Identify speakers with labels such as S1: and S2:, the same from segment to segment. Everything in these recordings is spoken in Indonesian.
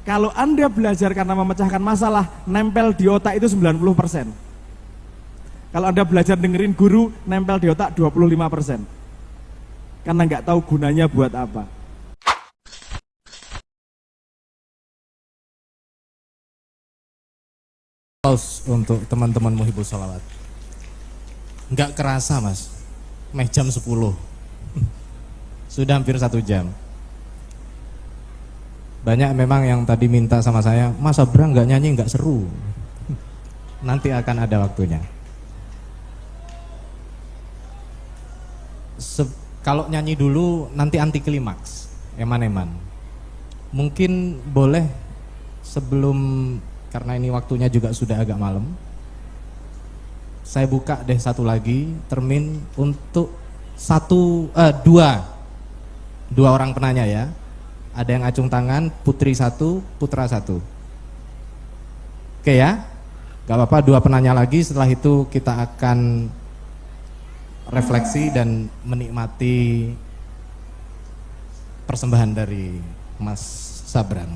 S1: Kalau Anda belajar karena memecahkan masalah, nempel di otak itu 90%. Kalau Anda belajar dengerin guru, nempel di otak 25%. Karena nggak tahu gunanya buat apa.
S2: Untuk teman-teman Muhibus Sholawat. Nggak kerasa mas, jam 10. Sudah hampir 1 jam. Banyak memang yang tadi minta sama saya, Mas Abrang nggak nyanyi nggak seru. Nanti akan ada waktunya. Kalau nyanyi dulu nanti anti klimaks, eman-eman. Mungkin boleh sebelum, karena ini waktunya juga sudah agak malam, saya buka deh satu lagi termin untuk dua orang penanya ya. Ada yang acung tangan, putri 1, putra 1. Oke ya, gak apa-apa, 2 penanya lagi. Setelah itu kita akan refleksi dan menikmati persembahan dari Mas Sabrang.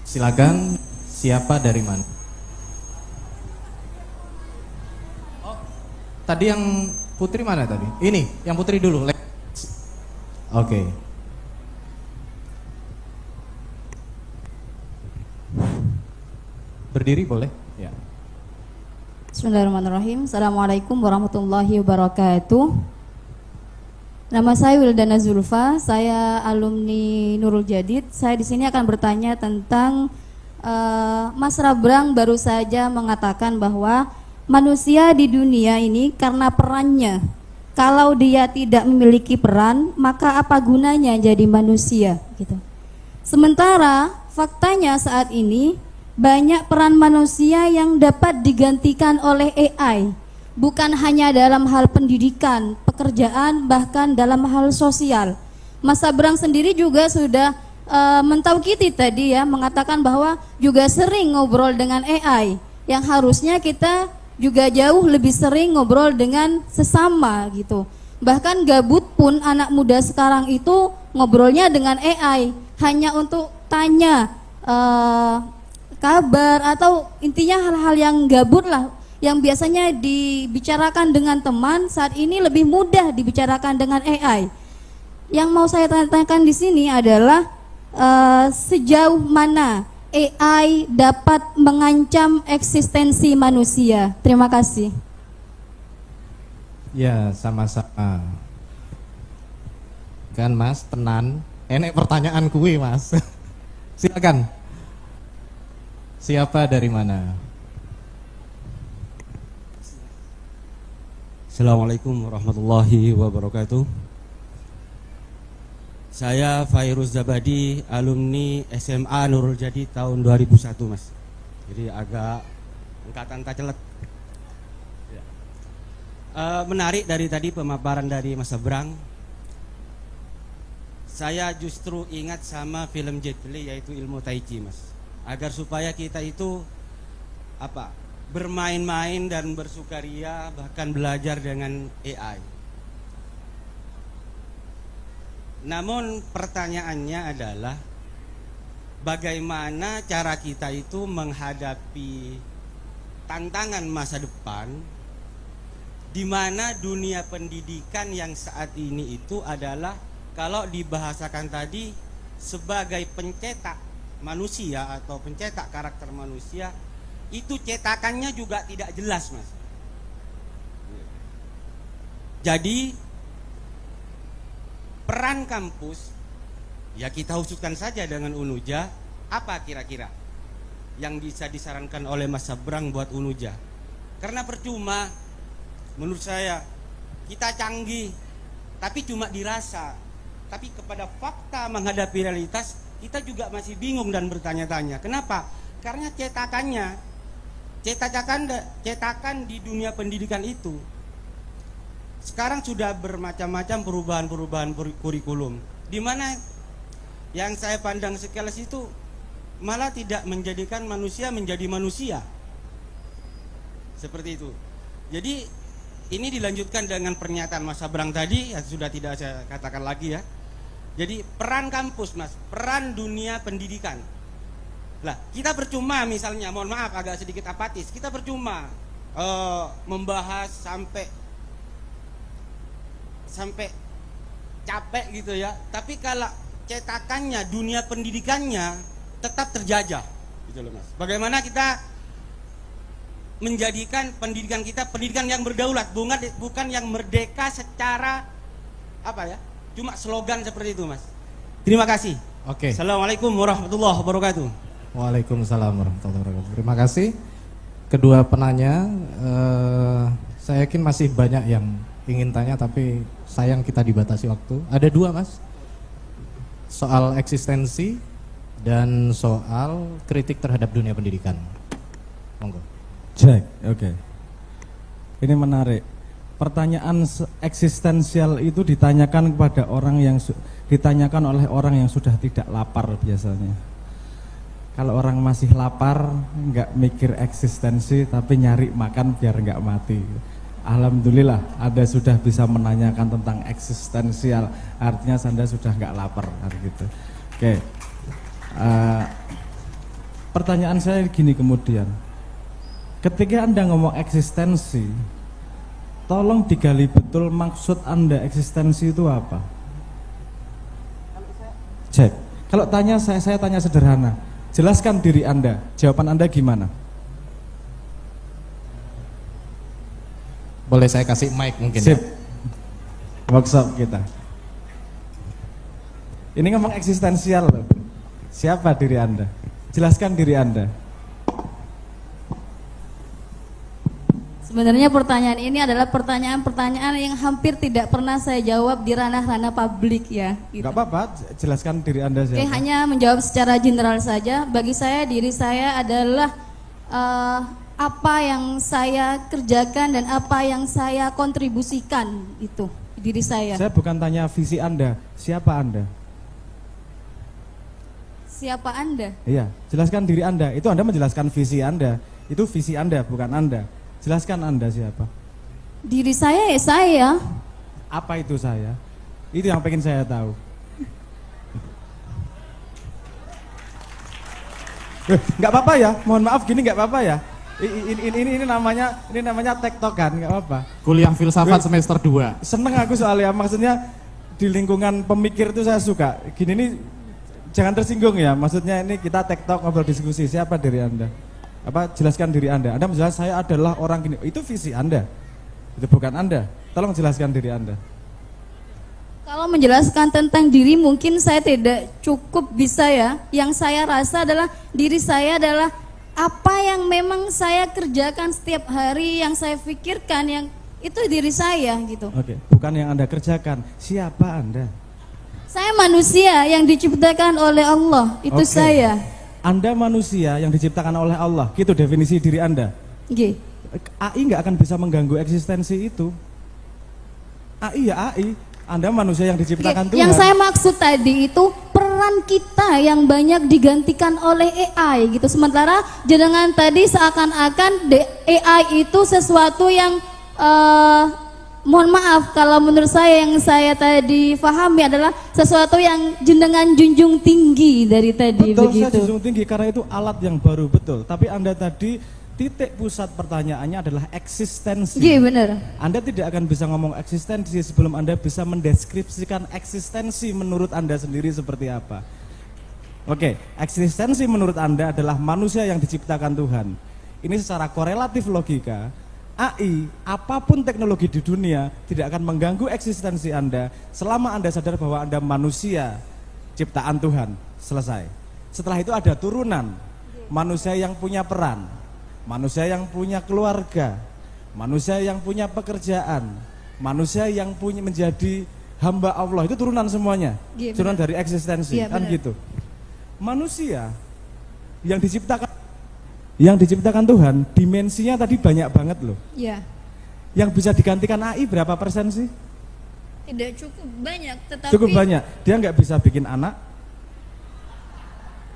S2: Silakan, siapa dari mana? Oh, tadi yang putri mana tadi? Ini, yang putri dulu. Oke. Berdiri boleh? Ya.
S3: Bismillahirrahmanirrahim. Assalamualaikum warahmatullahi wabarakatuh. Nama saya Wildana Zulfa, saya alumni Nurul Jadid. Saya di sini akan bertanya tentang Mas Rabrang baru saja mengatakan bahwa manusia di dunia ini karena perannya. Kalau dia tidak memiliki peran, maka apa gunanya jadi manusia gitu. Sementara faktanya saat ini banyak peran manusia yang dapat digantikan oleh AI. Bukan hanya dalam hal pendidikan, pekerjaan, bahkan dalam hal sosial. Mas Sabrang sendiri juga sudah mentaukiti tadi ya, mengatakan bahwa juga sering ngobrol dengan AI, yang harusnya kita juga jauh lebih sering ngobrol dengan sesama gitu. Bahkan gabut pun anak muda sekarang itu ngobrolnya dengan AI hanya untuk tanya kabar atau intinya hal-hal yang gabut lah, yang biasanya dibicarakan dengan teman saat ini lebih mudah dibicarakan dengan AI. Yang mau saya tanyakan di sini adalah sejauh mana AI dapat mengancam eksistensi manusia. Terima kasih.
S2: Ya, sama-sama. Kan Mas, tenan. Enek pertanyaan kuwi Mas. Silakan. Siapa dari mana?
S4: Assalamualaikum warahmatullahi wabarakatuh. Saya Fairuz Zabadi, alumni SMA Nurul Jadid tahun 2001 mas. Jadi agak angkatan tacelet. Menarik dari tadi pemaparan dari Mas Sabrang. Saya justru ingat sama film Jet Li, yaitu Ilmu Tai Chi mas. Agar supaya kita itu bermain-main dan bersukaria, bahkan belajar dengan AI. Namun pertanyaannya adalah bagaimana cara kita itu menghadapi tantangan masa depan, di mana dunia pendidikan yang saat ini itu adalah, kalau dibahasakan tadi, sebagai pencetak manusia atau pencetak karakter manusia, itu cetakannya juga tidak jelas mas. Jadi peran kampus, ya kita khususkan saja dengan Unuja, apa kira-kira yang bisa disarankan oleh Mas Sabrang buat Unuja? Karena percuma, menurut saya, kita canggih, tapi cuma dirasa. Tapi kepada fakta menghadapi realitas, kita juga masih bingung dan bertanya-tanya. Kenapa? Karena cetakan di dunia pendidikan itu sekarang sudah bermacam-macam perubahan kurikulum, di mana yang saya pandang sekilas itu malah tidak menjadikan manusia menjadi manusia. Seperti itu. Jadi ini dilanjutkan dengan pernyataan Mas Sabrang tadi, yang sudah tidak saya katakan lagi ya. Jadi peran kampus mas, peran dunia pendidikan. Lah kita percuma misalnya, mohon maaf agak sedikit apatis, kita percuma membahas sampai capek gitu ya. Tapi kalau cetakannya, dunia pendidikannya tetap terjajah gitu loh mas. Bagaimana kita menjadikan pendidikan kita pendidikan yang berdaulat, bukan yang merdeka secara apa ya, cuma slogan seperti itu mas. Terima kasih.
S2: Oke.
S4: Assalamualaikum warahmatullahi wabarakatuh.
S2: Waalaikumsalam warahmatullahi wabarakatuh. Terima kasih kedua penanya. Saya yakin masih banyak yang ingin tanya, tapi sayang kita dibatasi waktu. Ada dua mas, soal eksistensi dan soal kritik terhadap dunia pendidikan. Monggo.
S1: Cek, oke. Ini menarik. Pertanyaan eksistensial itu ditanyakan kepada orang yang ditanyakan oleh orang yang sudah tidak lapar biasanya. Kalau orang masih lapar, nggak mikir eksistensi, tapi nyari makan biar nggak mati. Alhamdulillah, Anda sudah bisa menanyakan tentang eksistensial, artinya Anda sudah nggak lapar, gitu. Oke. Pertanyaan saya gini kemudian. Ketika Anda ngomong eksistensi, tolong digali betul maksud Anda eksistensi itu apa? Cek. Kalau tanya saya tanya sederhana. Jelaskan diri Anda. Jawaban Anda gimana?
S2: Boleh saya kasih mic mungkin?
S1: Sip.
S2: Ya?
S1: Workshop kita. Ini ngomong eksistensial loh. Siapa diri Anda? Jelaskan diri Anda.
S3: Sebenarnya pertanyaan ini adalah pertanyaan-pertanyaan yang hampir tidak pernah saya jawab di ranah-ranah publik ya. Gitu.
S1: Gak apa-apa, jelaskan diri Anda siapa.
S3: Oke, hanya menjawab secara general saja. Bagi saya, diri saya adalah apa yang saya kerjakan dan apa yang saya kontribusikan, itu diri saya.
S1: Saya bukan tanya visi Anda, siapa Anda?
S3: Siapa Anda?
S1: Iya, jelaskan diri Anda. Itu Anda menjelaskan visi Anda. Itu visi Anda, bukan Anda. Jelaskan Anda siapa?
S3: Diri saya ya saya.
S1: Apa itu saya? Itu yang pengen saya tahu. Nggak apa-apa ya, mohon maaf gini nggak apa-apa ya. Ini namanya tektokan, nggak apa-apa.
S2: Kuliah filsafat semester 2.
S1: Seneng aku soalnya, maksudnya di lingkungan pemikir itu saya suka. Gini nih, jangan tersinggung ya. Maksudnya ini kita tektok, ngobrol diskusi. Siapa diri Anda? Jelaskan diri Anda. Anda menjelaskan saya adalah orang gini. Itu visi Anda. Itu bukan Anda. Tolong jelaskan diri Anda.
S3: Kalau menjelaskan tentang diri mungkin saya tidak cukup bisa ya. Yang saya rasa adalah diri saya adalah apa yang memang saya kerjakan setiap hari, yang saya pikirkan, yang itu diri saya gitu.
S1: Oke, bukan yang Anda kerjakan. Siapa Anda?
S3: Saya manusia yang diciptakan oleh Allah, itu
S1: Oke.
S3: saya.
S1: Anda manusia yang diciptakan oleh Allah. Gitu definisi diri Anda.
S3: Oke.
S1: AI nggak akan bisa mengganggu eksistensi itu. AI ya AI. Anda manusia yang diciptakan Tuhan.
S3: Yang saya maksud tadi itu peran kita yang banyak digantikan oleh AI gitu. Sementara jenengan tadi seakan-akan AI itu sesuatu yang mohon maaf kalau menurut saya yang saya tadi pahami adalah sesuatu yang jenengan junjung tinggi dari tadi.
S1: Betul,
S3: begitu.
S1: saya junjung tinggi karena itu alat yang baru, betul. Tapi Anda tadi titik pusat pertanyaannya adalah eksistensi.
S3: Iya benar.
S1: Anda tidak akan bisa ngomong eksistensi sebelum Anda bisa mendeskripsikan eksistensi menurut Anda sendiri seperti apa. Oke, eksistensi menurut Anda adalah manusia yang diciptakan Tuhan. Ini secara korelatif logika, AI, apapun teknologi di dunia tidak akan mengganggu eksistensi Anda selama Anda sadar bahwa Anda manusia ciptaan Tuhan. Selesai. Setelah itu ada turunan, manusia yang punya peran, manusia yang punya keluarga, manusia yang punya pekerjaan, manusia yang punya menjadi hamba Allah. Itu turunan semuanya, turunan dari eksistensi, kan gitu. Manusia yang diciptakan Tuhan, dimensinya tadi banyak banget loh.
S3: Iya.
S1: Yang bisa digantikan AI berapa persen sih?
S3: Tidak cukup banyak, tetapi
S1: Cukup banyak. Dia nggak bisa bikin anak,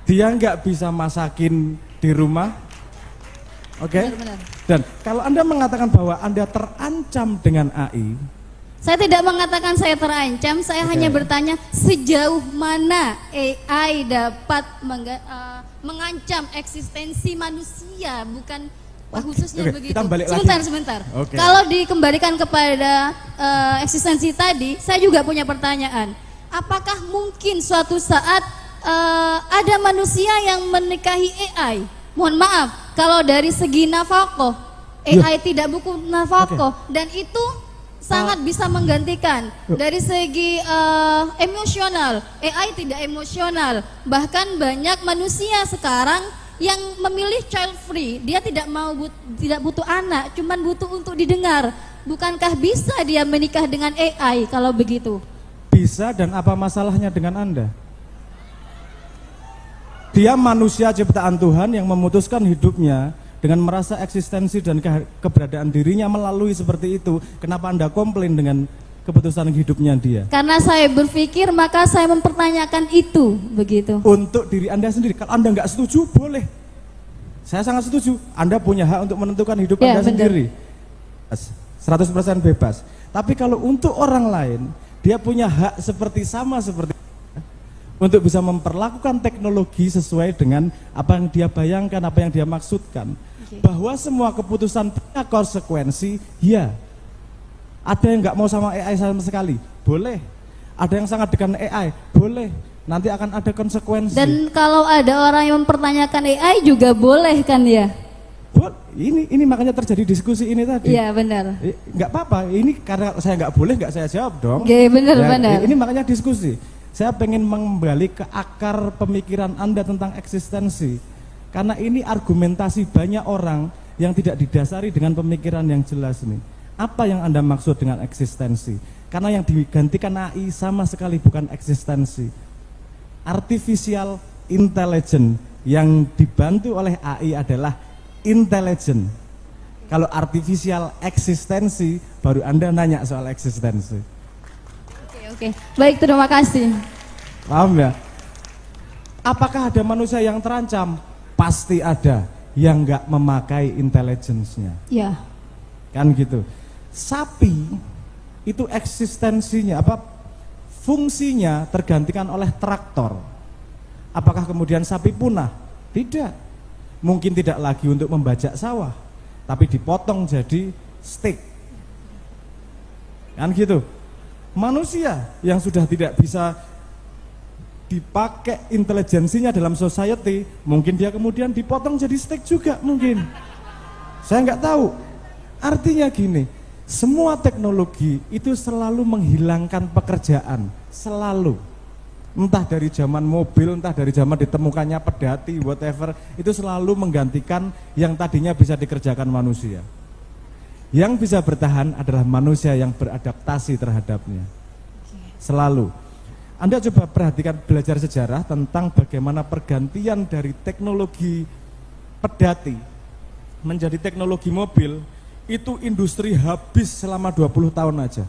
S1: dia nggak bisa masakin di rumah. Oke?
S3: Benar-benar.
S1: Dan kalau Anda mengatakan bahwa Anda terancam dengan AI,
S3: Saya tidak mengatakan saya terancam, saya hanya bertanya sejauh mana AI dapat mengancam eksistensi manusia, bukan khususnya begitu.
S1: Kita balik
S3: Sebentar.
S1: Oke.
S3: Kalau dikembalikan kepada eksistensi tadi, saya juga punya pertanyaan. Apakah mungkin suatu saat ada manusia yang menikahi AI? Mohon maaf, kalau dari segi nafkah, AI tidak butuh nafkah dan itu sangat bisa menggantikan. Dari segi emosional, AI tidak emosional. Bahkan banyak manusia sekarang yang memilih child free, dia tidak butuh anak, cuman butuh untuk didengar. Bukankah bisa dia menikah dengan AI kalau begitu?
S1: Bisa, dan apa masalahnya dengan Anda? Dia manusia ciptaan Tuhan yang memutuskan hidupnya dengan merasa eksistensi dan keberadaan dirinya melalui seperti itu. Kenapa Anda komplain dengan keputusan hidupnya dia?
S3: Karena saya berpikir, maka saya mempertanyakan itu, begitu.
S1: Untuk diri Anda sendiri, kalau Anda nggak setuju, boleh. Saya sangat setuju, Anda punya hak untuk menentukan hidup
S3: Ya,
S1: Anda
S3: benar.
S1: sendiri. 100% bebas. Tapi kalau untuk orang lain, dia punya hak seperti untuk bisa memperlakukan teknologi sesuai dengan apa yang dia bayangkan, apa yang dia maksudkan. Bahwa semua keputusan punya konsekuensi, ya. Ada yang nggak mau sama AI sama sekali, boleh. Ada yang sangat dengan AI, boleh. Nanti akan ada konsekuensi.
S3: Dan kalau ada orang yang mempertanyakan AI juga boleh kan ya?
S1: Ini makanya terjadi diskusi ini tadi.
S3: Iya benar.
S1: Nggak apa-apa, ini karena saya nggak boleh, nggak saya jawab dong.
S3: Oke, benar.
S1: Ini makanya diskusi. Saya pengen mengembali ke akar pemikiran Anda tentang eksistensi. Karena ini argumentasi banyak orang yang tidak didasari dengan pemikiran yang jelas nih. Apa yang Anda maksud dengan eksistensi? Karena yang digantikan AI sama sekali bukan eksistensi. Artificial intelligence yang dibantu oleh AI adalah intelligent. Kalau artificial eksistensi, baru Anda nanya soal eksistensi.
S3: Oke. Baik, terima kasih.
S1: Paham ya? Apakah ada manusia yang terancam? Pasti ada yang nggak memakai intelligence-nya.
S3: Ya.
S1: Kan gitu. Sapi itu eksistensinya fungsinya tergantikan oleh traktor. Apakah kemudian sapi punah? Tidak. Mungkin tidak lagi untuk membajak sawah, tapi dipotong jadi steak. Kan gitu. Manusia yang sudah tidak bisa dipakai intelijensinya dalam society, mungkin dia kemudian dipotong jadi steak juga mungkin. Saya nggak tahu. Artinya gini, semua teknologi itu selalu menghilangkan pekerjaan, selalu. Entah dari zaman mobil, entah dari zaman ditemukannya pedati, whatever, itu selalu menggantikan yang tadinya bisa dikerjakan manusia. Yang bisa bertahan adalah manusia yang beradaptasi terhadapnya. Selalu. Anda coba perhatikan, belajar sejarah tentang bagaimana pergantian dari teknologi pedati menjadi teknologi mobil, itu industri habis selama 20 tahun aja.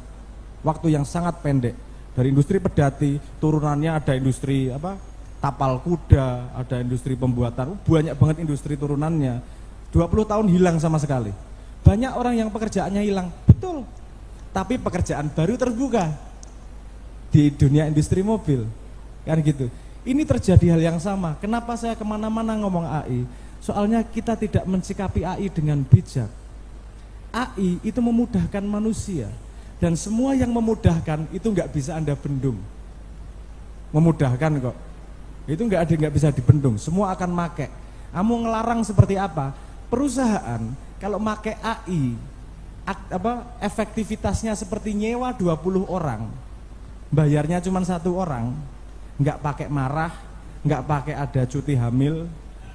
S1: Waktu yang sangat pendek. Dari industri pedati, turunannya ada industri tapal kuda, ada industri pembuatan, banyak banget industri turunannya. 20 tahun hilang sama sekali. Banyak orang yang pekerjaannya hilang, betul. Tapi pekerjaan baru terbuka di dunia industri mobil, kan gitu. Ini terjadi hal yang sama. Kenapa saya kemana-mana ngomong AI? Soalnya kita tidak mensikapi AI dengan bijak. AI itu memudahkan manusia, dan semua yang memudahkan itu nggak bisa Anda bendung. Memudahkan kok, itu nggak bisa dibendung. Semua akan make. Kamu ngelarang seperti apa? Perusahaan kalau make AI, efektivitasnya seperti nyewa 20 orang, bayarnya cuma 1 orang, nggak pakai marah, nggak pakai ada cuti hamil,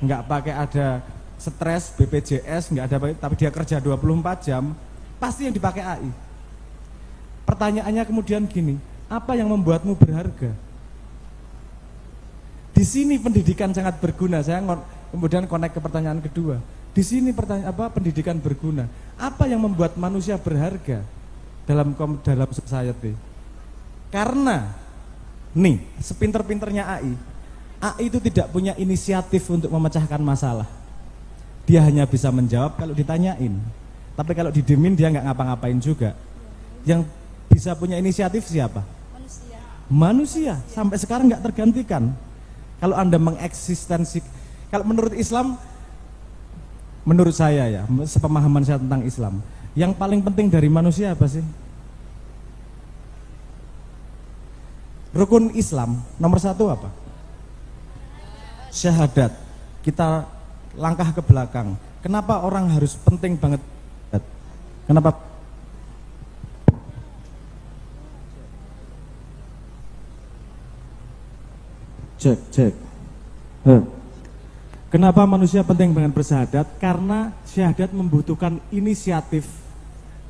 S1: nggak pakai ada stres, BPJS, nggak ada, tapi dia kerja 24 jam, pasti yang dipakai AI. Pertanyaannya kemudian gini, apa yang membuatmu berharga? Di sini pendidikan sangat berguna. Saya kemudian connect ke pertanyaan kedua. Di sini pendidikan berguna. Apa yang membuat manusia berharga dalam society? Karena nih, sepinter-pinternya AI itu tidak punya inisiatif untuk memecahkan masalah. Dia hanya bisa menjawab kalau ditanyain. Tapi kalau didiemin dia nggak ngapa-ngapain juga. Yang bisa punya inisiatif siapa?
S3: Manusia.
S1: Manusia, sampai sekarang nggak tergantikan. Kalau Anda mengeksistensi, kalau menurut Islam, menurut saya ya, sepemahaman saya tentang Islam, yang paling penting dari manusia apa sih? Rukun Islam nomor 1 apa? Syahadat. Kita langkah ke belakang. Kenapa orang harus penting banget? Kenapa? Cek. Kenapa manusia penting banget bersyahadat? Karena syahadat membutuhkan inisiatif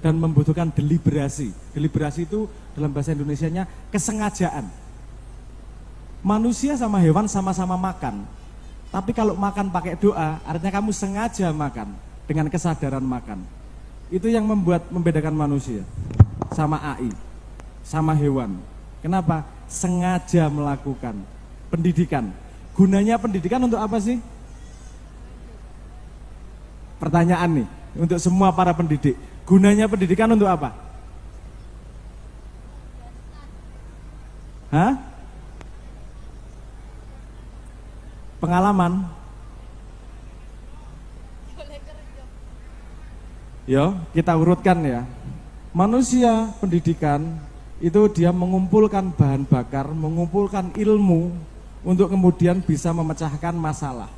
S1: dan membutuhkan deliberasi. Deliberasi itu dalam bahasa Indonesianya kesengajaan. Manusia sama hewan sama-sama makan. Tapi kalau makan pakai doa, artinya kamu sengaja makan dengan kesadaran makan. Itu yang membedakan manusia sama AI, sama hewan. Kenapa? Sengaja melakukan pendidikan. Gunanya pendidikan untuk apa sih? Pertanyaan nih, untuk semua para pendidik. Gunanya pendidikan untuk apa? Hah? Pengalaman. Yo, kita urutkan ya. Manusia pendidikan itu dia mengumpulkan bahan bakar, mengumpulkan ilmu untuk kemudian bisa memecahkan masalah.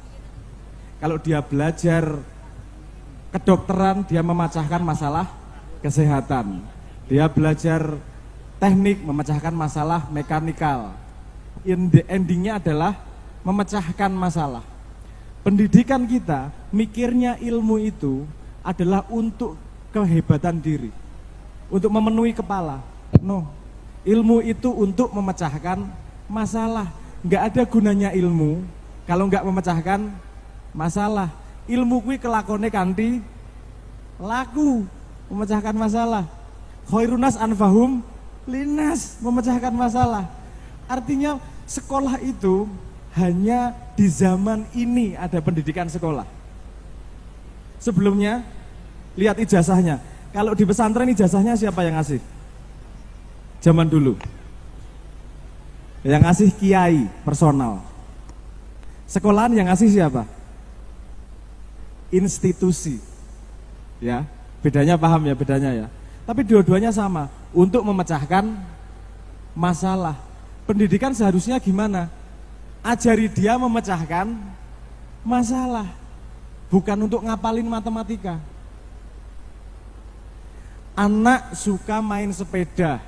S1: Kalau dia belajar kedokteran, dia memecahkan masalah kesehatan. Dia belajar teknik, memecahkan masalah mekanikal. Endingnya adalah memecahkan masalah. Pendidikan kita mikirnya ilmu itu adalah untuk kehebatan diri, untuk memenuhi kepala. No, ilmu itu untuk memecahkan masalah. Nggak ada gunanya ilmu kalau nggak memecahkan masalah. Ilmu kui kelakone kanthi laku memecahkan masalah. Khairunas anfahum linas, memecahkan masalah. Artinya sekolah itu hanya di zaman ini ada pendidikan sekolah. Sebelumnya lihat ijazahnya. Kalau di pesantren ijazahnya siapa yang ngasih? Zaman dulu. Yang ngasih kiai personal. Sekolahan yang ngasih siapa? Institusi. Ya, bedanya paham ya bedanya ya. Tapi dua-duanya sama, untuk memecahkan masalah. Pendidikan seharusnya gimana? Ajari dia memecahkan masalah, bukan untuk ngapalin matematika. Anak suka main sepeda,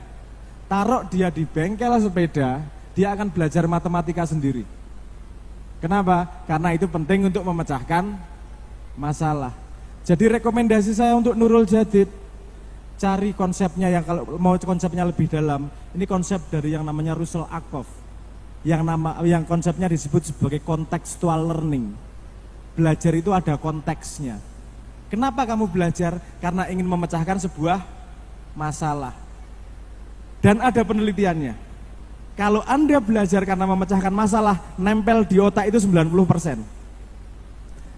S1: taruh dia di bengkel sepeda, dia akan belajar matematika sendiri. Kenapa? Karena itu penting untuk memecahkan masalah. Jadi rekomendasi saya untuk Nurul Jadid, cari konsepnya yang kalau mau konsepnya lebih dalam, ini konsep dari yang namanya Russell Ackoff. Yang konsepnya disebut sebagai contextual learning. Belajar itu ada konteksnya. Kenapa kamu belajar? Karena ingin memecahkan sebuah masalah. Dan ada penelitiannya. Kalau Anda belajar karena memecahkan masalah, nempel di otak itu 90%.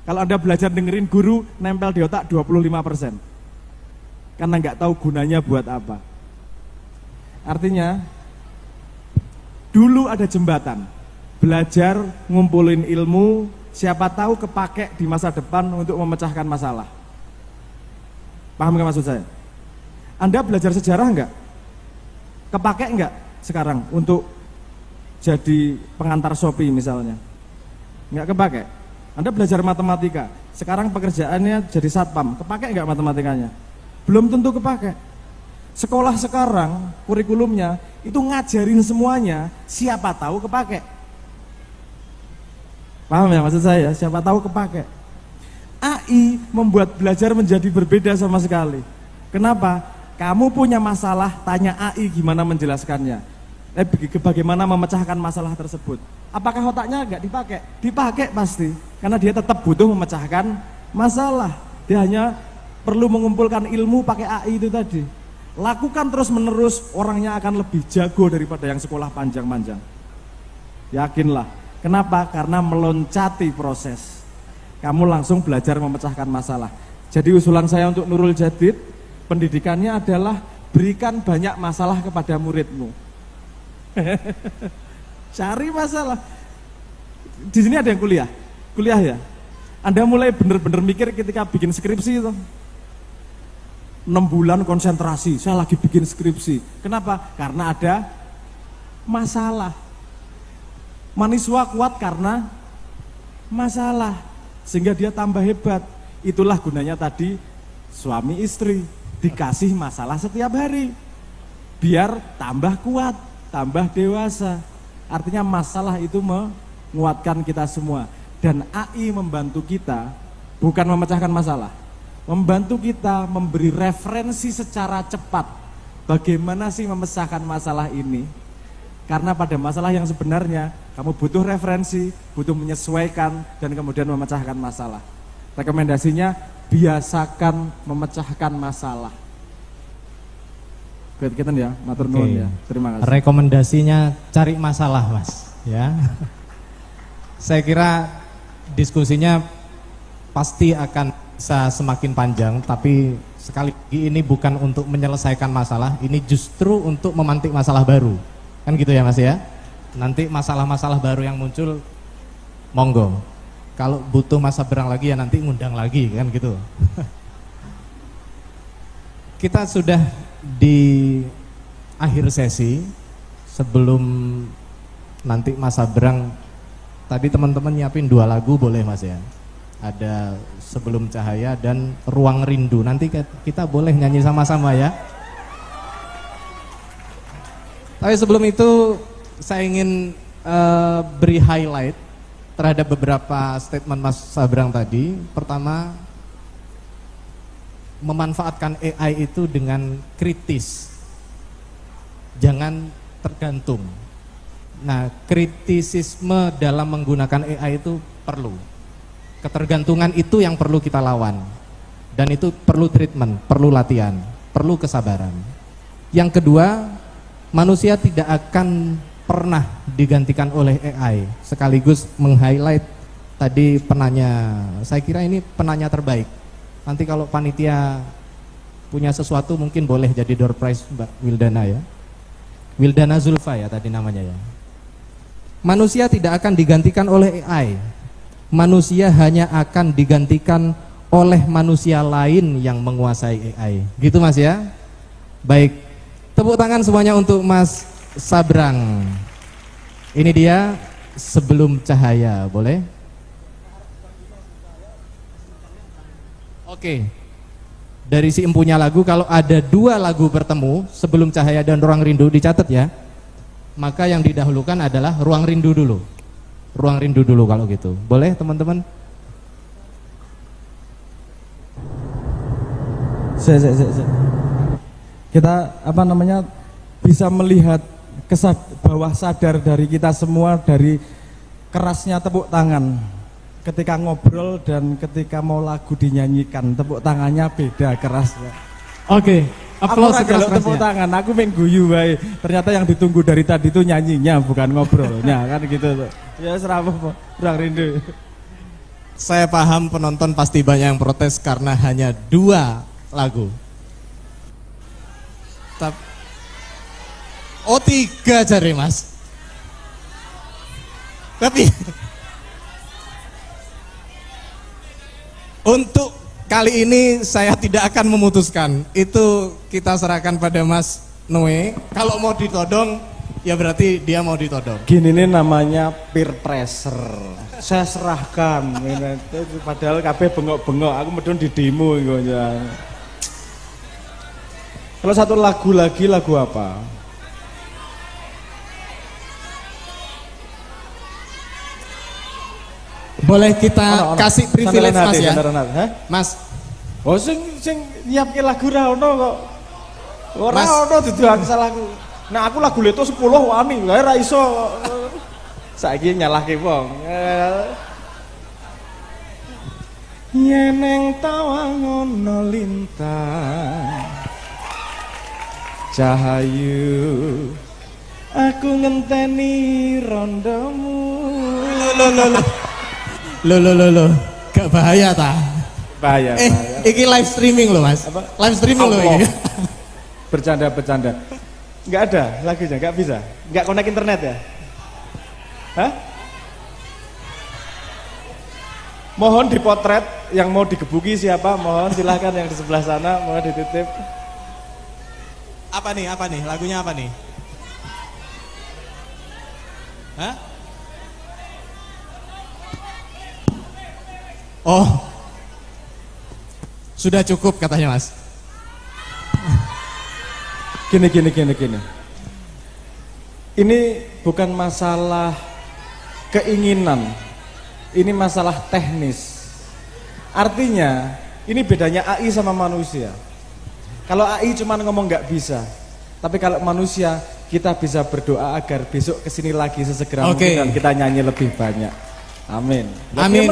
S1: Kalau Anda belajar dengerin guru, nempel di otak 25%. Karena nggak tahu gunanya buat apa. Artinya, dulu ada jembatan, belajar, ngumpulin ilmu, siapa tahu kepake di masa depan untuk memecahkan masalah. Paham nggak maksud saya? Anda belajar sejarah nggak? Kepake nggak sekarang untuk jadi pengantar Shopee misalnya? Nggak kepake. Anda belajar matematika, sekarang pekerjaannya jadi satpam, kepake nggak matematikanya? Belum tentu kepake. Sekolah sekarang kurikulumnya itu ngajarin semuanya, siapa tahu kepake. Paham ya maksud saya? Siapa tahu kepake. AI membuat belajar menjadi berbeda sama sekali. Kenapa? Kamu punya masalah, tanya AI gimana menjelaskannya. Bagaimana memecahkan masalah tersebut. Apakah otaknya nggak dipakai? Dipakai pasti, karena dia tetap butuh memecahkan masalah. Dia hanya perlu mengumpulkan ilmu pakai AI itu tadi. Lakukan terus menerus, orangnya akan lebih jago daripada yang sekolah panjang-panjang. Yakinlah. Kenapa? Karena meloncati proses. Kamu langsung belajar memecahkan masalah. Jadi usulan saya untuk Nurul Jadid, pendidikannya adalah berikan banyak masalah kepada muridmu. Cari masalah. Di sini ada yang kuliah ya. Anda mulai bener-bener mikir ketika bikin skripsi itu. 6 bulan konsentrasi, saya lagi bikin skripsi. Kenapa? Karena ada masalah. Mahasiswa kuat karena masalah, sehingga dia tambah hebat. Itulah gunanya tadi suami istri dikasih masalah setiap hari, biar tambah kuat, tambah dewasa. Artinya masalah itu menguatkan kita semua. Dan AI membantu kita bukan memecahkan masalah, membantu kita memberi referensi secara cepat. Bagaimana sih memecahkan masalah ini? Karena pada masalah yang sebenarnya kamu butuh referensi, butuh menyesuaikan, dan kemudian memecahkan masalah. Rekomendasinya, biasakan memecahkan masalah. Kita ya, matur nuwun ya. Terima kasih.
S2: Rekomendasinya cari masalah, Mas, ya. Saya kira diskusinya pasti akan bisa semakin panjang, tapi sekali lagi ini bukan untuk menyelesaikan masalah, ini justru untuk memantik masalah baru. Kan gitu ya, Mas ya? Nanti masalah-masalah baru yang muncul, monggo. Kalau butuh masa berang lagi ya nanti ngundang lagi, kan gitu. Kita sudah di akhir sesi. Sebelum nanti masa berang, tadi teman-teman nyiapin 2 lagu boleh, Mas ya? Ada Sebelum Cahaya dan Ruang Rindu. Nanti kita boleh nyanyi sama-sama ya. Tapi sebelum itu saya ingin beri highlight terhadap beberapa statement Mas Sabrang tadi. Pertama, memanfaatkan AI itu dengan kritis, jangan tergantung. Nah, kritisisme dalam menggunakan AI itu perlu. Ketergantungan itu yang perlu kita lawan, dan itu perlu treatment, perlu latihan, perlu kesabaran. Yang kedua, manusia tidak akan pernah digantikan oleh AI. Sekaligus meng-highlight tadi penanya, saya kira ini penanya terbaik. Nanti kalau panitia punya sesuatu mungkin boleh jadi door prize Mbak Wildana ya. Wildana Zulfa ya tadi namanya ya. Manusia tidak akan digantikan oleh AI. Manusia hanya akan digantikan oleh manusia lain yang menguasai AI. Gitu Mas ya. Baik, tepuk tangan semuanya untuk Mas Sabrang. Ini dia Sebelum Cahaya, boleh? Oke. Dari si empunya lagu, kalau ada 2 lagu bertemu, Sebelum Cahaya dan Ruang Rindu, dicatat ya. Maka yang didahulukan adalah Ruang Rindu dulu. Ruang Rindu dulu kalau gitu. Boleh teman-teman?
S1: Kita bisa melihat bawah sadar dari kita semua, dari kerasnya tepuk tangan ketika ngobrol dan ketika mau lagu dinyanyikan. Tepuk tangannya beda kerasnya.
S2: Oke, aplaus
S1: kalau tepuk tangan, aku main guyu wae. Ternyata yang ditunggu dari tadi itu nyanyinya bukan ngobrolnya kan gitu tuh. Ya serapa Ruang Rindu.
S2: Saya paham penonton pasti banyak yang protes karena hanya 2 lagu. Oh 3 cari Mas. Tapi untuk kali ini saya tidak akan memutuskan. Itu kita serahkan pada Mas Noe. Kalau mau ditodong ya berarti dia mau ditodong.
S1: Gini nih namanya peer pressure. Saya serahkan. Padahal kabeh bengok-bengok. Aku medun di demo gitu ya. Kalau satu lagu lagi, lagu apa?
S2: Boleh kita kasih privilege Mas ya? Mas.
S1: Oh sing nyiapke lagu ra ono kok. Ora ono dudu aku salahku. Nah aku lagu leto 10 wani, wae ra iso. Saiki nyalahke wong. Yen ning tawang ono lintang cahayu aku ngenteni rondomu.
S2: Loh, gak bahaya ta?
S1: Bahaya.
S2: Iki live streaming loh Mas.
S1: Apa?
S2: Live streaming loh ini.
S1: Bercanda. Nggak ada lagunya, nggak bisa. Nggak connect internet ya? Hah? Mohon dipotret yang mau digebuki siapa, mohon silahkan yang di sebelah sana, mohon dititip.
S2: Apa nih? Lagunya apa nih? Hah? Oh. Sudah cukup katanya, Mas.
S1: Gini. Ini bukan masalah keinginan, ini masalah teknis. Artinya, ini bedanya AI sama manusia. Kalau AI cuma ngomong nggak bisa, tapi kalau manusia kita bisa berdoa agar besok kesini lagi sesegera mungkin dan kita nyanyi lebih banyak. Amin.
S2: Amin.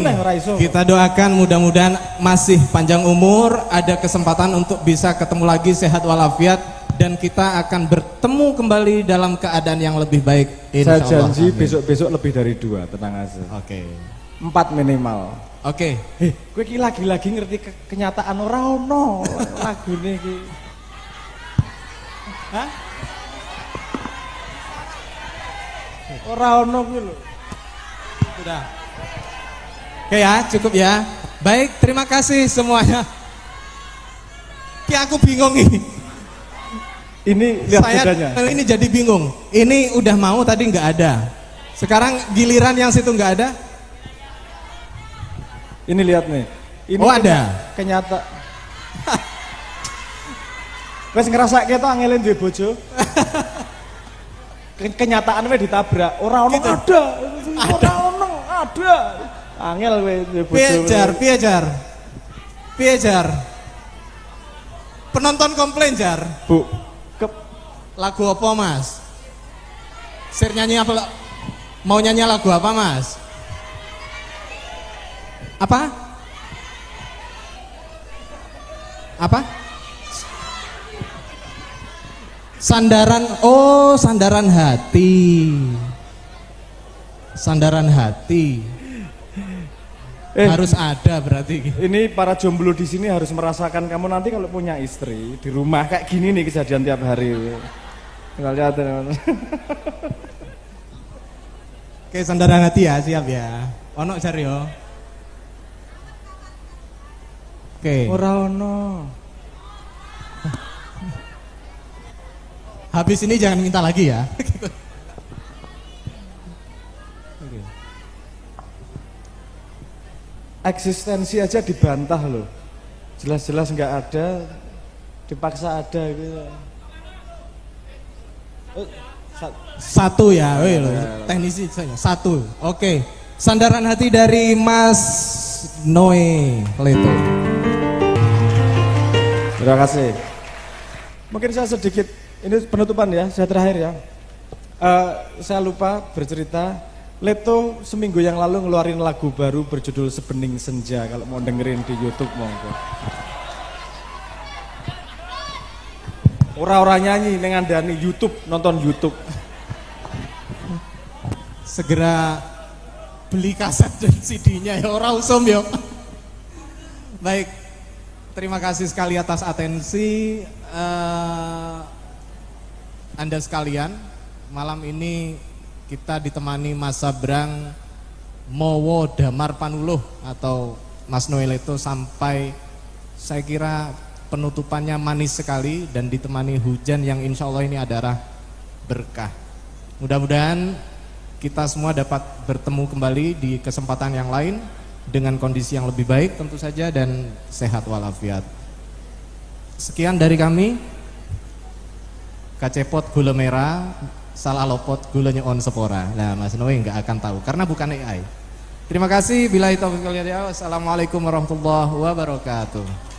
S2: Kita doakan mudah-mudahan masih panjang umur, ada kesempatan untuk bisa ketemu lagi sehat walafiat, dan kita akan bertemu kembali dalam keadaan yang lebih baik.
S1: Saya janji besok-besok lebih dari 2, tenang aja.
S2: Oke.
S1: 4 minimal.
S2: Oke.
S1: Kowe iki lagi-lagi ngerti kenyataan ora ono lagune iki. Hah? Ora ono kuwi lho.
S2: Sudah. Oke ya, cukup ya. Baik, terima kasih semuanya. Ki aku bingung ini.
S1: Ini lihat bedanya.
S2: Ini jadi bingung. Ini udah mau tadi nggak ada. Sekarang giliran yang situ nggak ada.
S1: Ini lihat nih. Ini
S2: ada.
S1: Kenyata. Wes ngerasa kita angelin duwe bojo. Kenyataan we ditabrak. Ora ono
S2: gitu.
S1: Ada. Ora ono ada. Angel we duwe bojo.
S2: Piye jar. Penonton komplain jar.
S1: Bu,
S2: lagu apa Mas? Sir nyanyi apa? Mau nyanyi lagu apa Mas? Apa? Sandaran, oh sandaran hati. Sandaran hati. Harus ada berarti.
S1: Ini para jomblo di sini harus merasakan kamu nanti kalau punya istri di rumah kayak gini nih kejadian tiap hari. Tinggal lihat.
S2: Oke, sandaran hati ya, siap ya. Ono cari yo. Oke.
S1: Ora ono.
S2: Habis ini jangan minta lagi ya.
S1: Eksistensi aja dibantah loh. Jelas-jelas nggak ada, dipaksa ada gitu.
S2: Satu ya, teknisi saja. Satu. Oke. Sandaran hati dari Mas Noe Leto.
S1: Terima kasih. Mungkin saya sedikit, ini penutupan ya, saya terakhir ya. Saya lupa bercerita. Leto seminggu yang lalu ngeluarin lagu baru berjudul Sebening Senja. Kalau mau dengerin di YouTube monggo. Ora-ora nyanyi nengandani YouTube, nonton YouTube.
S2: Segera beli kaset dan CD-nya ya, ora usum yo. Baik, terima kasih sekali atas atensi Anda sekalian. Malam ini kita ditemani Mas Sabrang Mowo Damar Panuluh atau Mas Noel itu sampai saya kira penutupannya manis sekali dan ditemani hujan yang insya Allah ini adalah berkah. Mudah-mudahan kita semua dapat bertemu kembali di kesempatan yang lain dengan kondisi yang lebih baik tentu saja dan sehat walafiat. Sekian dari kami. Kacepot gula merah, salah lopot gulanya on sepora. Nah, Mas Noe nggak akan tahu karena bukan AI. Terima kasih. Billahi taufiq wal hidayah. Wassalamualaikum warahmatullahi wabarakatuh.